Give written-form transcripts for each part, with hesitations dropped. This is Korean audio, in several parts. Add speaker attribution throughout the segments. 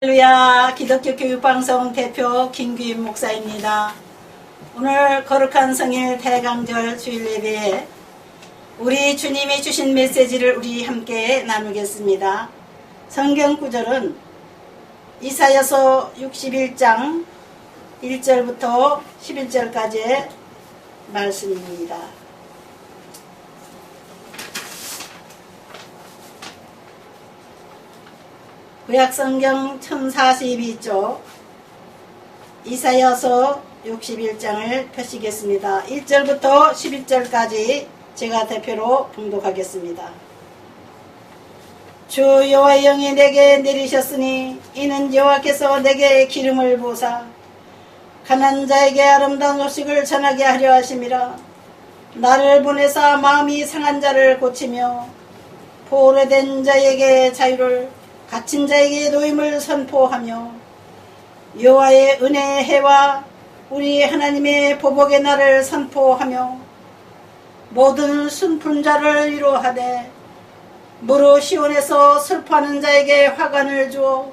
Speaker 1: 할렐루야, 기독교 교육방송 대표 김규임 목사입니다. 오늘 거룩한 성일 대강절 주일 예배에 우리 주님이 주신 메시지를 우리 함께 나누겠습니다. 성경 구절은 이사야서 61장 1절부터 11절까지의 말씀입니다. 구약성경 1042쪽 이사야서 61장을 펴시겠습니다. 1절부터 11절까지 제가 대표로 봉독하겠습니다. 주 여호와의 영이 내게 내리셨으니 이는 여호와께서 내게 기름을 부으사 가난한 자에게 아름다운 소식을 전하게 하려 하심이라. 나를 보내사 마음이 상한 자를 고치며 포로된 자에게 자유를 갇힌 자에게 노임을 선포하며 여호와의 은혜의 해와 우리 하나님의 보복의 날을 선포하며 모든 순푼 자를 위로하되 무릇 시온에서 슬퍼하는 자에게 화관을 주어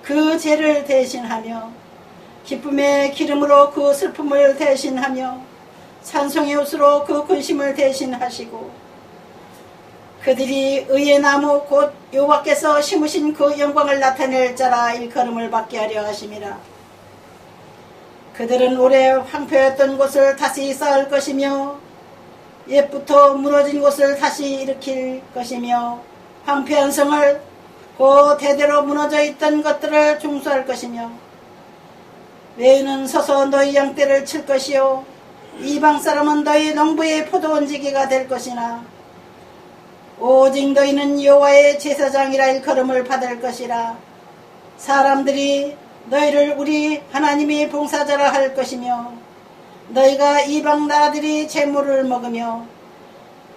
Speaker 1: 그 죄를 대신하며 기쁨의 기름으로 그 슬픔을 대신하며 찬송의 옷으로 그 근심을 대신하시고 그들이 의의 나무 곧 여호와께서 심으신 그 영광을 나타낼 자라 일컬음을 받게 하려 하심이라. 그들은 오래 황폐했던 곳을 다시 쌓을 것이며 옛부터 무너진 곳을 다시 일으킬 것이며 황폐한 성을 그 대대로 무너져 있던 것들을 중수할 것이며 외인은 서서 너희 양떼를 칠 것이요 이방 사람은 너희 농부의 포도원지기가 될 것이나 오직 너희는 여호와의 제사장이라 일컬음을 받을 것이라. 사람들이 너희를 우리 하나님의 봉사자라 할 것이며 너희가 이방 나라들이 재물을 먹으며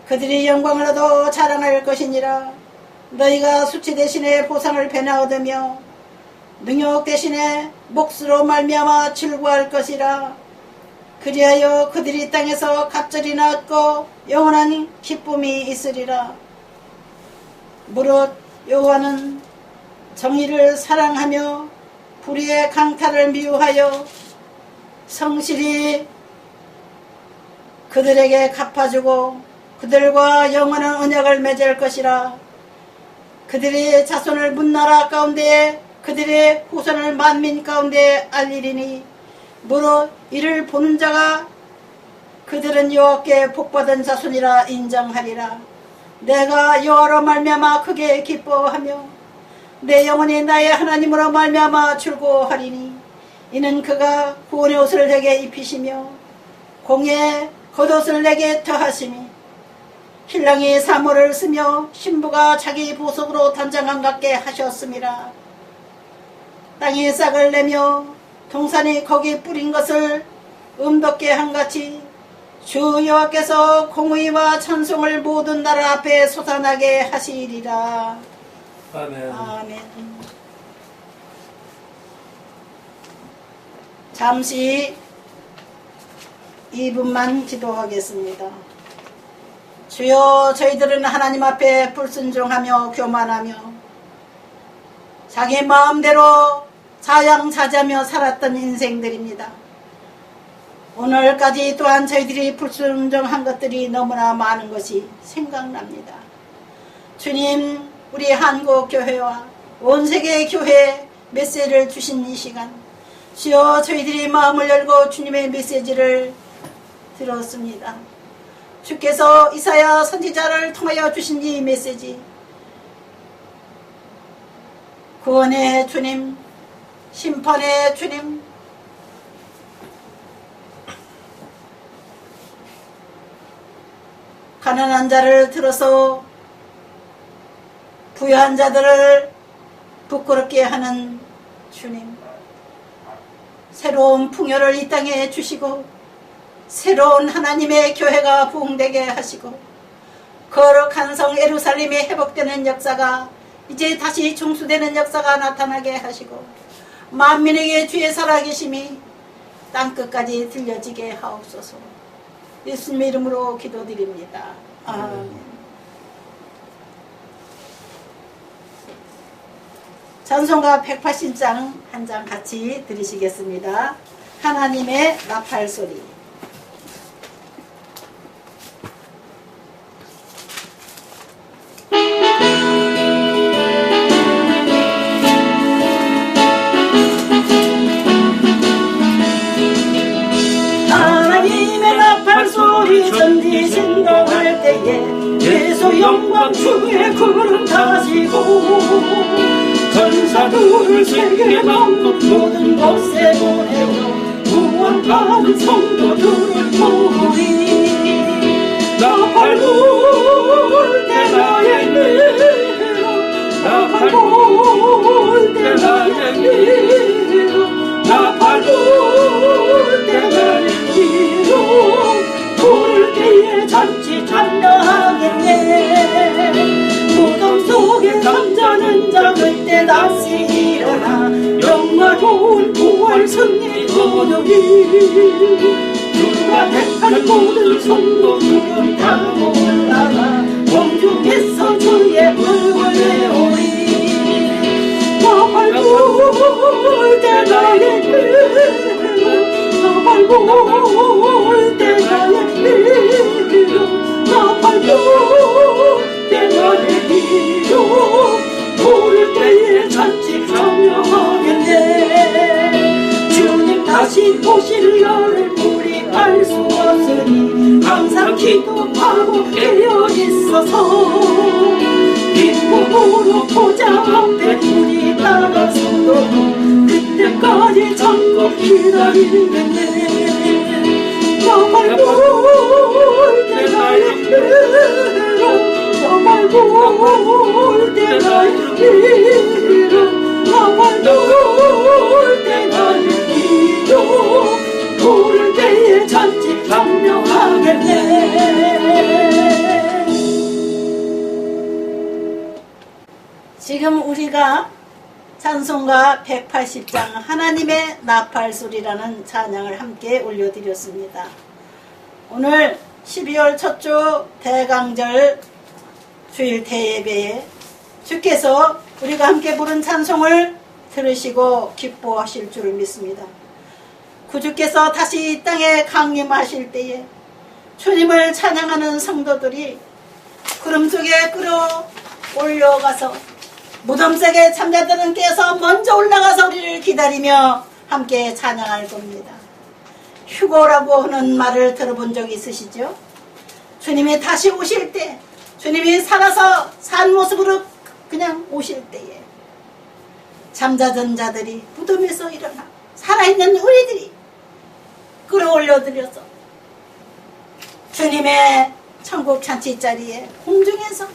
Speaker 1: 그들이 영광을 얻어 자랑할 것이니라. 너희가 수치 대신에 보상을 배나 얻으며 능욕 대신에 몫으로 말미암아 즐거워할 것이라. 그리하여 그들이 땅에서 갑절이 낳고 영원한 기쁨이 있으리라. 무릇 여호와는 정의를 사랑하며 불의의 강탈을 미워하여 성실히 그들에게 갚아주고 그들과 영원한 언약을 맺을 것이라. 그들의 자손을 문나라 가운데에 그들의 후손을 만민 가운데에 알리리니 무릇 이를 보는 자가 그들은 여호와께 복받은 자손이라 인정하리라. 내가 여호와로 말미암아 크게 기뻐하며 내 영혼이 나의 하나님으로 말미암아 즐거워하리니 이는 그가 구원의 옷을 내게 입히시며 공의 겉옷을 내게 더하시니 신랑이 사모를 쓰며 신부가 자기 보석으로 단장함 같게 하셨음이라. 땅이 싹을 내며 동산이 거기 뿌린 것을 음덥게 한같이 주 여호와께서 공의와 찬송을 모든 나라 앞에 솟아나게 하시리라.
Speaker 2: 아멘.
Speaker 1: 아멘. 잠시 2분만 기도하겠습니다. 주여, 저희들은 하나님 앞에 불순종하며 교만하며 자기 마음대로 자양자자며 살았던 인생들입니다. 오늘까지 또한 저희들이 불순종한 것들이 너무나 많은 것이 생각납니다. 주님, 우리 한국교회와 온 세계 교회에 메시지를 주신 이 시간, 주여, 저희들이 마음을 열고 주님의 메시지를 들었습니다. 주께서 이사야 선지자를 통하여 주신 이 메시지, 구원의 주님, 심판의 주님, 가난한 자를 들어서 부유한 자들을 부끄럽게 하는 주님, 새로운 풍요를 이 땅에 주시고 새로운 하나님의 교회가 부흥되게 하시고 거룩한 성 예루살렘이 회복되는 역사가 이제 다시 중수되는 역사가 나타나게 하시고 만민에게 주의 살아계심이 땅끝까지 들려지게 하옵소서. 예수님의 이름으로 기도드립니다. 아멘. 찬송가 180장 한 장 같이 들으시겠습니다. 하나님의 나팔 소리. 하나님의 나팔 소리 전지 진동할 때에 예수 영광 주의 구름 타시고 전사들을 세계 만국 모든 곳에 보내고 구원받은 성도들을 모으리. 나팔 불 때 나의 미로 나팔 불 때 나의 미로 나팔 불 때 나의 미로 부를 때에 잔치 참여하겠네. 무덤 속에 잠자는 자 그때 다시 일어나 영화로운 부활 승리 거두리. 누가 택한 모든 성도들은 다 올라가 공중에서 주의 불을 내오리. 나팔 불 때 나의 미로 나팔 불 때 나의 미로 나팔 불 때 나의 미로 부를 때에 잔치 참여하겠네. 주님 다시 오실 날을 우리 알 수 없으니 항상 기도하고 깨어 있어서 빈몸으로 보좌 앞에 우리 나가서도 그때까지 참고 기다리겠네. 나팔 불 때 나의 미로 나팔 불 때 나의 미로 나팔 불 때 나의 미로 부를 때에 잔치 참여하겠네. 지금 우리가 찬송가 180장 하나님의 나팔 소리라는 찬양을 함께 올려드렸습니다. 오늘 12월 첫 주 대강절 주일 대예배에 주께서 우리가 함께 부른 찬송을 들으시고 기뻐하실 줄 믿습니다. 구주께서 다시 이 땅에 강림하실 때에 주님을 찬양하는 성도들이 구름 속에 끌어올려가서 무덤색에 참자들은 깨서 먼저 올라가서 우리를 기다리며 함께 찬양할 겁니다. 휴거라고 하는 말을 들어본 적 있으시죠? 주님이 다시 오실 때, 주님이 살아서 산 모습으로 그냥 오실 때에 잠자던 자들이 무덤에서 일어나 살아있는 우리들이 끌어올려드려서 주님의 천국 잔치 자리에 공중에서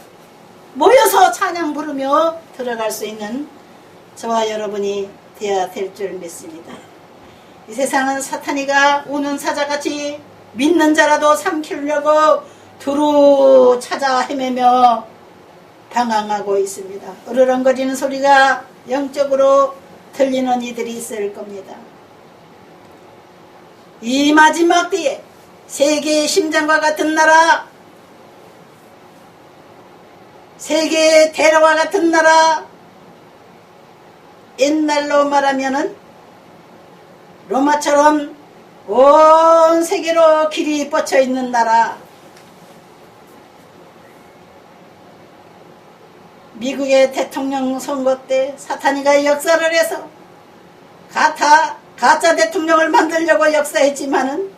Speaker 1: 모여서 찬양 부르며 들어갈 수 있는 저와 여러분이 되어야 될 줄 믿습니다. 이 세상은 사탄이가 우는 사자같이 믿는 자라도 삼키려고 두루 찾아 헤매며 방황하고 있습니다. 으르렁거리는 소리가 영적으로 들리는 이들이 있을 겁니다. 이 마지막 때에 세계의 심장과 같은 나라, 세계의 대로와 같은 나라, 옛날로 말하면은 로마처럼 온 세계로 길이 뻗쳐 있는 나라, 미국의 대통령 선거 때 사탄이가 역사를 해서 가짜 대통령을 만들려고 역사했지만은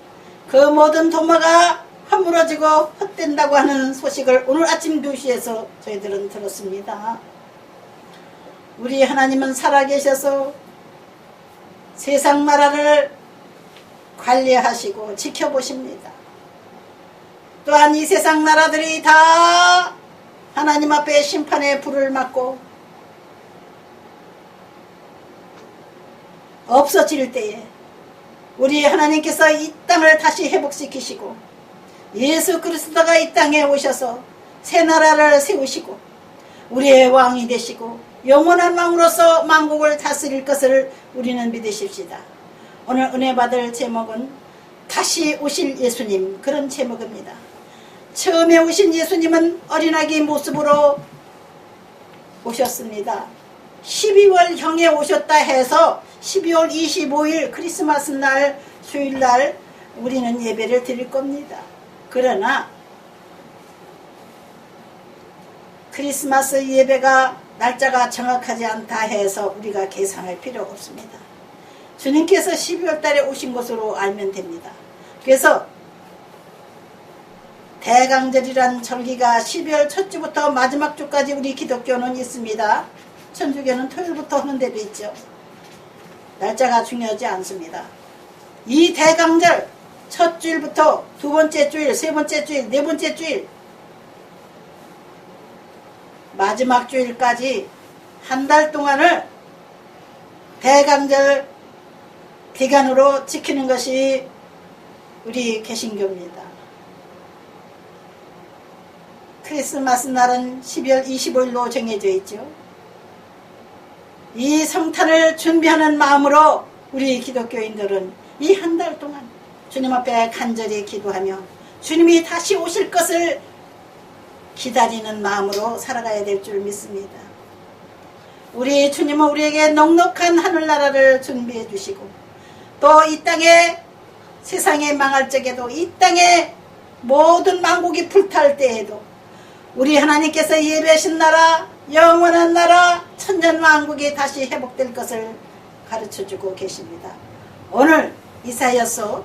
Speaker 1: 그 모든 도마가 허물어지고 헛된다고 하는 소식을 오늘 아침 2시에서 저희들은 들었습니다. 우리 하나님은 살아계셔서 세상 나라를 관리하시고 지켜보십니다. 또한 이 세상 나라들이 다 하나님 앞에 심판의 불을 맞고 없어질 때에 우리 하나님께서 이 땅을 다시 회복시키시고 예수 그리스도가 이 땅에 오셔서 새 나라를 세우시고 우리의 왕이 되시고 영원한 왕으로서 만국을 다스릴 것을 우리는 믿으십시다. 오늘 은혜 받을 제목은 다시 오실 예수님, 그런 제목입니다. 처음에 오신 예수님은 어린아기 모습으로 오셨습니다. 12월경에 오셨다 해서 12월 25일 크리스마스 날 수요일날 우리는 예배를 드릴 겁니다. 그러나 크리스마스 예배가 날짜가 정확하지 않다 해서 우리가 계산할 필요가 없습니다. 주님께서 12월 달에 오신 것으로 알면 됩니다. 그래서 대강절이란 절기가 12월 첫 주부터 마지막 주까지 우리 기독교는 있습니다. 천주교는 토요일부터 하는 데도 있죠. 날짜가 중요하지 않습니다. 이 대강절 첫 주일부터 두 번째 주일, 세 번째 주일, 네 번째 주일, 마지막 주일까지 한 달 동안을 대강절 기간으로 지키는 것이 우리 개신교입니다. 크리스마스 날은 12월 25일로 정해져 있죠. 이 성탄을 준비하는 마음으로 우리 기독교인들은 이 한 달 동안 주님 앞에 간절히 기도하며 주님이 다시 오실 것을 기다리는 마음으로 살아가야 될 줄 믿습니다. 우리 주님은 우리에게 넉넉한 하늘나라를 준비해 주시고 또 이 땅에 세상에 망할 적에도 이 땅에 모든 만국이 불탈 때에도 우리 하나님께서 예배하신 나라, 영원한 나라, 천년왕국이 다시 회복될 것을 가르쳐주고 계십니다. 오늘 이사야서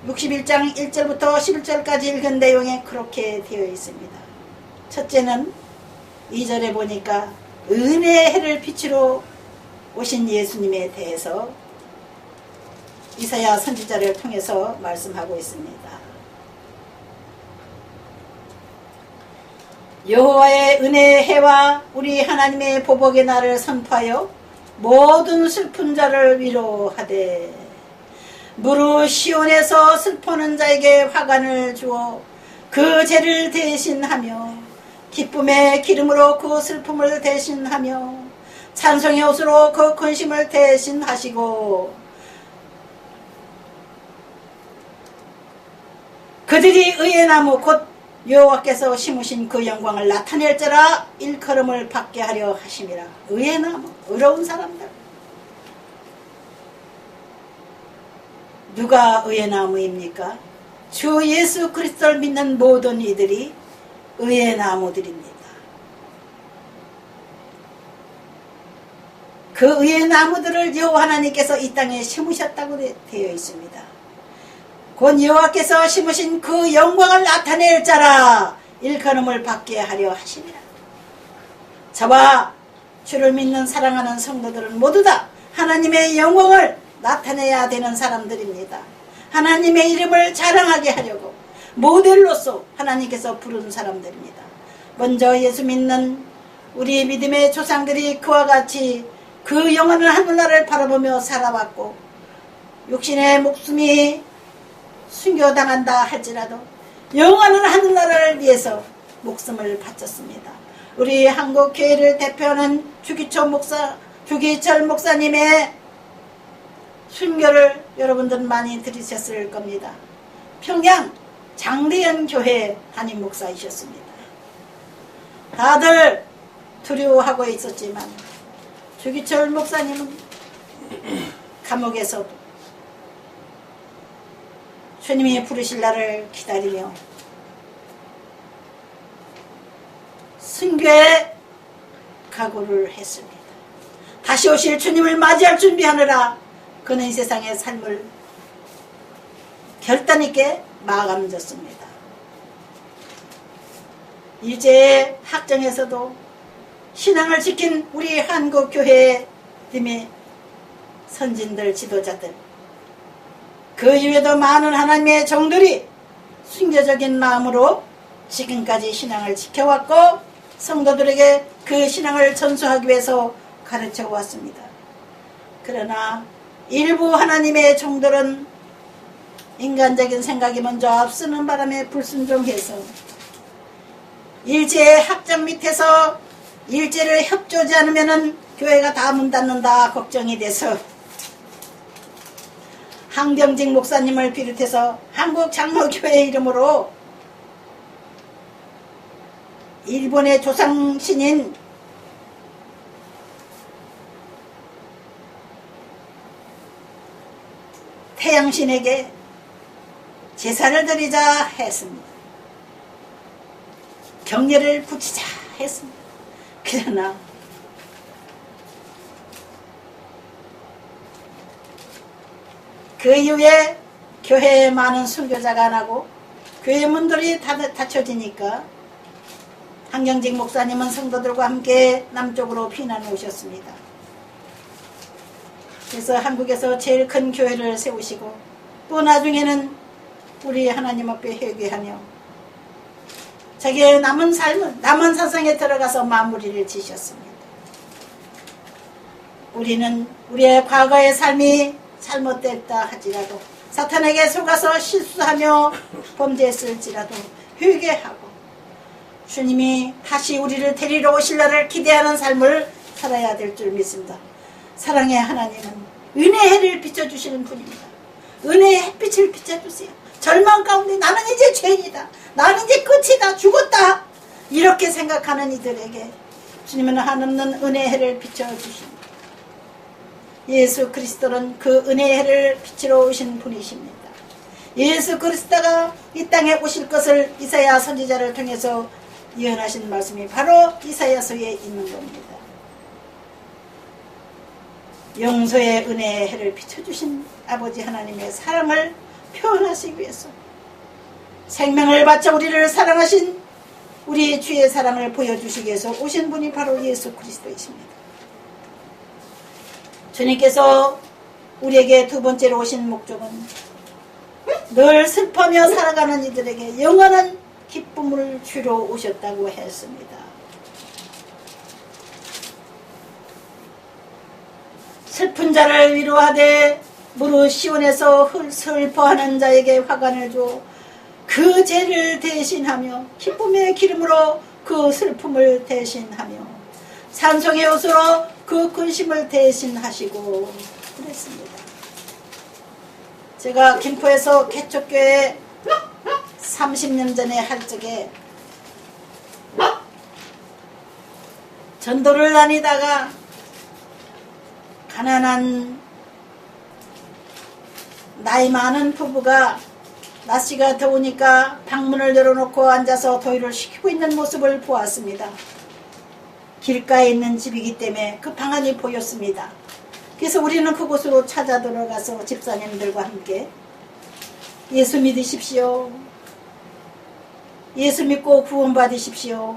Speaker 1: 61장 1절부터 11절까지 읽은 내용에 그렇게 되어 있습니다. 첫째는 2절에 보니까 은혜의 해를 빛으로 오신 예수님에 대해서 이사야 선지자를 통해서 말씀하고 있습니다. 여호와의 은혜의 해와 우리 하나님의 보복의 날을 선포하여 모든 슬픈 자를 위로하되 무릇 시온에서 슬퍼하는 자에게 화관을 주어 그 죄를 대신하며 기쁨의 기름으로 그 슬픔을 대신하며 찬송의 옷으로 그 근심을 대신하시고 그들이 의의 나무 곧 여호와께서 심으신 그 영광을 나타낼자라 일컬음을 받게 하려 하심이라. 의의 나무, 의로운 사람들. 누가 의의 나무입니까? 주 예수 그리스도를 믿는 모든 이들이 의의 나무들입니다. 그 의의 나무들을 여호와 하나님께서 이 땅에 심으셨다고 되어 있습니다. 곧 여호와께서 심으신 그 영광을 나타낼 자라 일컬음을 받게 하려 하시니라. 저와 주를 믿는 사랑하는 성도들은 모두 다 하나님의 영광을 나타내야 되는 사람들입니다. 하나님의 이름을 자랑하게 하려고 모델로서 하나님께서 부른 사람들입니다. 먼저 예수 믿는 우리 믿음의 조상들이 그와 같이 그 영원한 하늘나라를 바라보며 살아왔고 육신의 목숨이 순교당한다 할지라도 영원한 하늘나라를 위해서 목숨을 바쳤습니다. 우리 한국교회를 대표하는 주기철 목사님의 순교를 여러분들 많이 들으셨을 겁니다. 평양 장대현 교회 담임 목사이셨습니다. 다들 두려워하고 있었지만 주기철 목사님은 감옥에서도 주님이 부르실 날을 기다리며 순교에 각오를 했습니다. 다시 오실 주님을 맞이할 준비하느라 그는 이 세상의 삶을 결단 있게 마감졌습니다. 일제의 학정에서도 신앙을 지킨 우리 한국교회 팀의 선진들, 지도자들, 그 이외에도 많은 하나님의 종들이 순교적인 마음으로 지금까지 신앙을 지켜왔고 성도들에게 그 신앙을 전수하기 위해서 가르쳐 왔습니다. 그러나 일부 하나님의 종들은 인간적인 생각이 먼저 앞서는 바람에 불순종해서 일제의 학장 밑에서 일제를 협조하지 않으면 교회가 다 문 닫는다 걱정이 돼서 한경직 목사님을 비롯해서 한국장로교회 이름으로 일본의 조상신인 태양신에게 제사를 드리자 했습니다. 경례를 붙이자 했습니다. 그러나 그 이후에 교회에 많은 순교자가 나고 교회 문들이 닫혀지니까 한경직 목사님은 성도들과 함께 남쪽으로 피난 오셨습니다. 그래서 한국에서 제일 큰 교회를 세우시고 또 나중에는 우리 하나님 앞에 회개하며 자기의 남은 삶은 남한사상에 들어가서 마무리를 지셨습니다. 우리는 우리의 과거의 삶이 잘못됐다 하지라도 사탄에게 속아서 실수하며 범죄했을지라도 회개하고 주님이 다시 우리를 데리러 오실 날을 기대하는 삶을 살아야 될 줄 믿습니다. 사랑의 하나님은 은혜의 해를 비춰주시는 분입니다. 은혜의 햇빛을 비춰주세요. 절망 가운데 나는 이제 죄인이다. 나는 이제 끝이다. 죽었다. 이렇게 생각하는 이들에게 주님은 한없는 은혜의 해를 비춰주십니다. 예수 그리스도는 그 은혜의 해를 비추러 오신 분이십니다. 예수 그리스도가 이 땅에 오실 것을 이사야 선지자를 통해서 예언하신 말씀이 바로 이사야서에 있는 겁니다. 용서의 은혜의 해를 비춰주신 아버지 하나님의 사랑을 표현하시기 위해서 생명을 바쳐 우리를 사랑하신 우리 주의 사랑을 보여주시기 위해서 오신 분이 바로 예수 그리스도이십니다. 주님께서 우리에게 두 번째로 오신 목적은 늘 슬퍼하며 살아가는 이들에게 영원한 기쁨을 주러 오셨다고 했습니다. 슬픈 자를 위로하되 무릇 시온에서 슬퍼하는 자에게 화관을 줘 그 죄를 대신하며 기쁨의 기름으로 그 슬픔을 대신하며 찬송의 옷으로 그 근심을 대신하시고 그랬습니다. 제가 김포에서 개척교회 30년 전에 할 적에 전도를 다니다가 가난한 나이 많은 부부가 날씨가 더우니까 방문을 열어놓고 앉아서 도일을 시키고 있는 모습을 보았습니다. 길가에 있는 집이기 때문에 그 방안이 보였습니다. 그래서 우리는 그곳으로 찾아 들어가서 집사님들과 함께 예수 믿으십시오. 예수 믿고 구원받으십시오.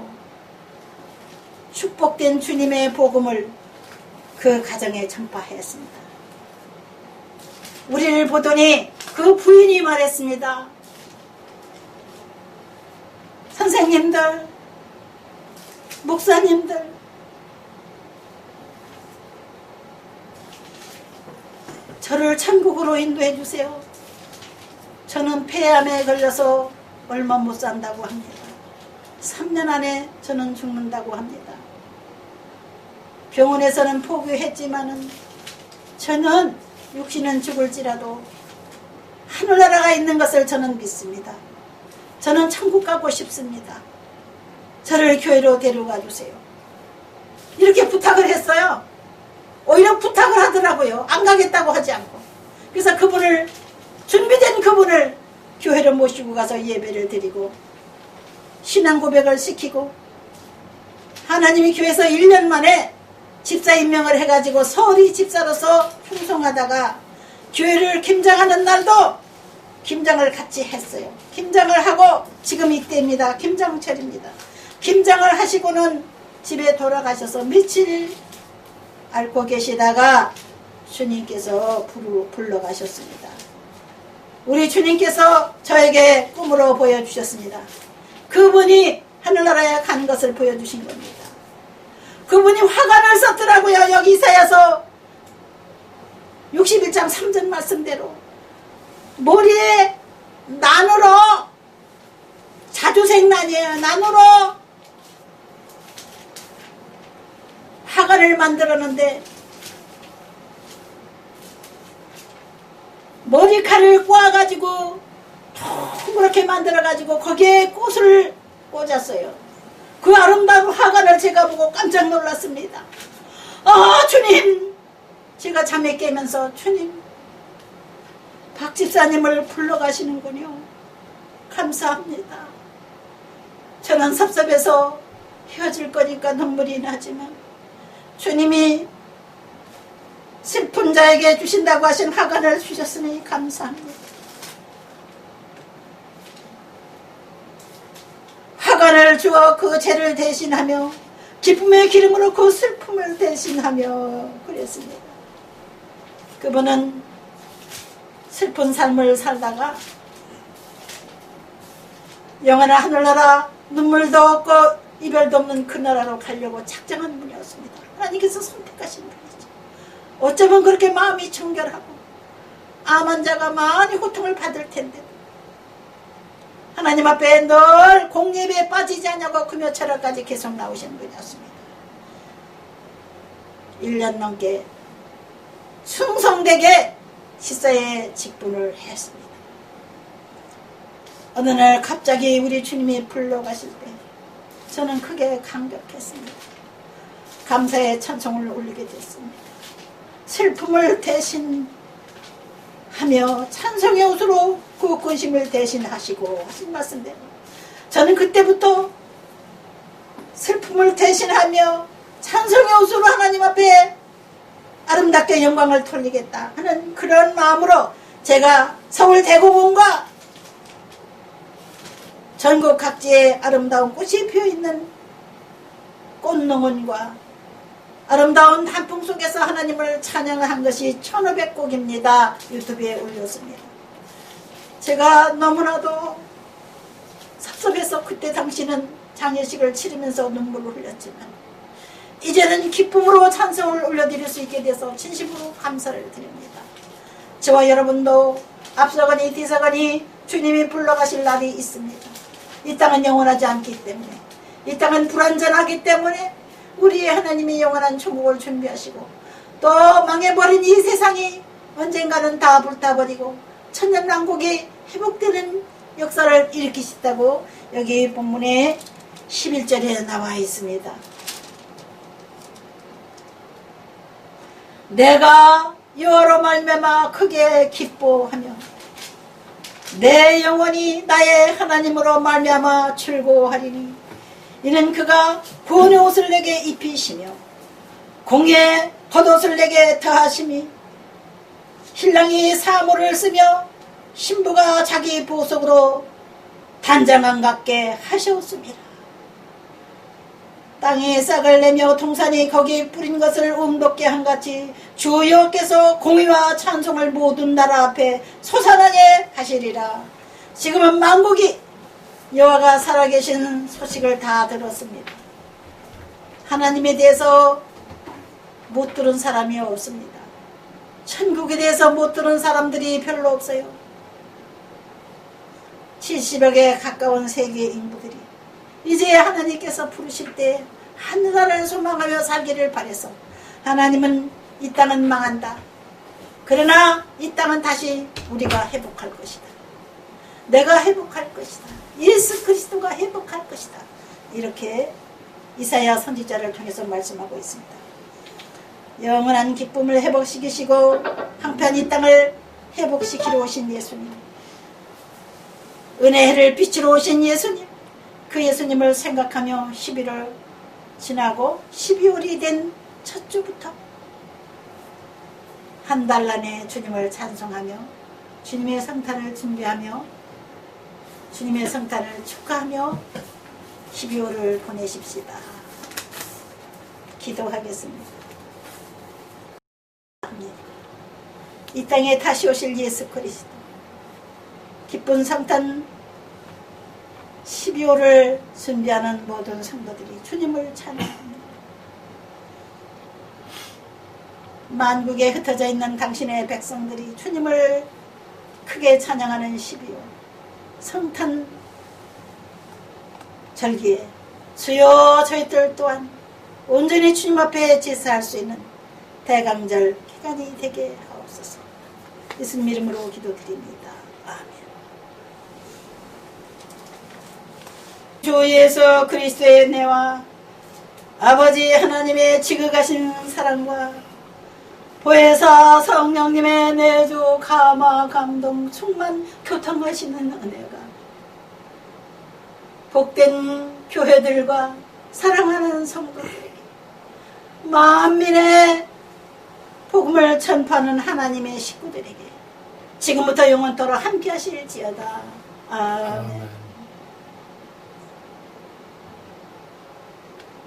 Speaker 1: 축복된 주님의 복음을 그 가정에 전파했습니다. 우리를 보더니 그 부인이 말했습니다. 선생님들, 목사님들, 저를 천국으로 인도해 주세요. 저는 폐암에 걸려서 얼마 못 산다고 합니다. 3년 안에 저는 죽는다고 합니다. 병원에서는 포기했지만은 저는 육신은 죽을지라도 하늘나라가 있는 것을 저는 믿습니다. 저는 천국 가고 싶습니다. 저를 교회로 데려가 주세요. 이렇게 부탁을 했어요. 오히려 부탁을 하더라고요. 안 가겠다고 하지 않고. 그래서 그분을, 준비된 그분을 교회로 모시고 가서 예배를 드리고 신앙 고백을 시키고 하나님이 교회에서 1년 만에 집사 임명을 해가지고 서울이 집사로서 충성하다가 교회를 김장하는 날도 김장을 같이 했어요. 김장을 하고 지금 이때입니다. 김장철입니다. 김장을 하시고는 집에 돌아가셔서 며칠 앓고 계시다가 주님께서 불러가셨습니다. 우리 주님께서 저에게 꿈으로 보여주셨습니다. 그분이 하늘나라에 간 것을 보여주신 겁니다. 그분이 화관을 썼더라고요. 여기 이사야서 61장 3절 말씀대로 머리에 난으로, 자주생난이에요. 난으로 화관을 만들었는데 머리칼을 꼬아가지고 동그랗게 만들어가지고 거기에 꽃을 꽂았어요. 그 아름다운 화관을 제가 보고 깜짝 놀랐습니다. 주님, 제가 잠에 깨면서 주님, 박 집사님을 불러가시는군요. 감사합니다. 저는 섭섭해서 헤어질 거니까 눈물이 나지만 주님이 슬픈 자에게 주신다고 하신 하간을 주셨으니 감사합니다. 하간을 주어 그 죄를 대신하며 기쁨의 기름으로 그 슬픔을 대신하며 그랬습니다. 그분은 슬픈 삶을 살다가 영원한 하늘나라, 눈물도 없고 이별도 없는 그 나라로 가려고 작정한 분이었습니다. 하나님께서 선택하신 분이죠. 어쩌면 그렇게 마음이 청결하고 암 환자가 많이 고통을 받을 텐데 하나님 앞에 늘 공예배에 빠지지 않냐고 금요 철학까지 계속 나오신 분이었습니다. 1년 넘게 충성되게 시사의 직분을 했습니다. 어느 날 갑자기 우리 주님이 불러가실 때 저는 크게 감격했습니다. 감사의 찬송을 올리게 됐습니다. 슬픔을 대신하며 찬송의 옷으로 그 근심을 대신하시고 하신 말씀대로 저는 그때부터 슬픔을 대신하며 찬송의 옷으로 하나님 앞에 아름답게 영광을 돌리겠다 하는 그런 마음으로 제가 서울 대공원과 전국 각지에 아름다운 꽃이 피어있는 꽃농원과 아름다운 단풍 속에서 하나님을 찬양한 것이 1500곡입니다. 유튜브에 올렸습니다. 제가 너무나도 섭섭해서 그때 당시는 장례식을 치르면서 눈물을 흘렸지만 이제는 기쁨으로 찬송을 올려드릴 수 있게 돼서 진심으로 감사를 드립니다. 저와 여러분도 앞서가니 뒤서가니 주님이 불러가실 날이 있습니다. 이 땅은 영원하지 않기 때문에 이 땅은 불완전하기 때문에 우리의 하나님이 영원한 천국을 준비하시고 또 망해버린 이 세상이 언젠가는 다 불타버리고 천년왕국이 회복되는 역사를 일으키시다고 여기 본문에 11절에 나와 있습니다. 내가 여호와로 말미암아 크게 기뻐하며 내 영혼이 나의 하나님으로 말미암아 즐거워하리니 이는 그가 구원의 옷을 내게 입히시며 공의 겉옷을 내게 더하심이 신랑이 사모를 쓰며 신부가 자기 보석으로 단장한 같게 하셨습니다. 땅에 싹을 내며 동산이 거기 뿌린 것을 움돋게 한같이 주 여호와께서 공의와 찬송을 모든 나라 앞에 솟아나게 하시리라. 지금은 만국이 여호와가 살아계신 소식을 다 들었습니다. 하나님에 대해서 못 들은 사람이 없습니다. 천국에 대해서 못 들은 사람들이 별로 없어요. 70여 개 가까운 세계 인구들이 이제 하나님께서 부르실 때 하늘나라를 소망하며 살기를 바래서 하나님은 이 땅은 망한다. 그러나 이 땅은 다시 우리가 회복할 것이다. 내가 회복할 것이다. 예수 그리스도가 회복할 것이다. 이렇게 이사야 선지자를 통해서 말씀하고 있습니다. 영원한 기쁨을 회복시키시고 한편 이 땅을 회복시키러 오신 예수님, 은혜를 빛으로 오신 예수님, 그 예수님을 생각하며 11월 지나고 12월이 된 첫 주부터 한 달 안에 주님을 찬송하며 주님의 성탄을 준비하며 주님의 성탄을 축하하며 12월을 보내십시다. 기도하겠습니다. 이 땅에 다시 오실 예수 그리스도, 기쁜 성탄 12월을 준비하는 모든 성도들이 주님을 찬양합니다. 만국에 흩어져 있는 당신의 백성들이 주님을 크게 찬양하는 12월 성탄 절기에 주여 저희들 또한 온전히 주님 앞에 제사할 수 있는 대강절 기간이 되게 하옵소서. 예수님 이름으로 기도드립니다. 아멘. 주 예수 그리스도의 은혜와 아버지 하나님의 지극하신 사랑과 보혜사 성령님의 내주 감화 감동 충만 교통하시는 은혜가 복된 교회들과 사랑하는 성도들에게 만민의 복음을 전파하는 하나님의 식구들에게 지금부터 영원토록 함께 하실지어다. 아멘.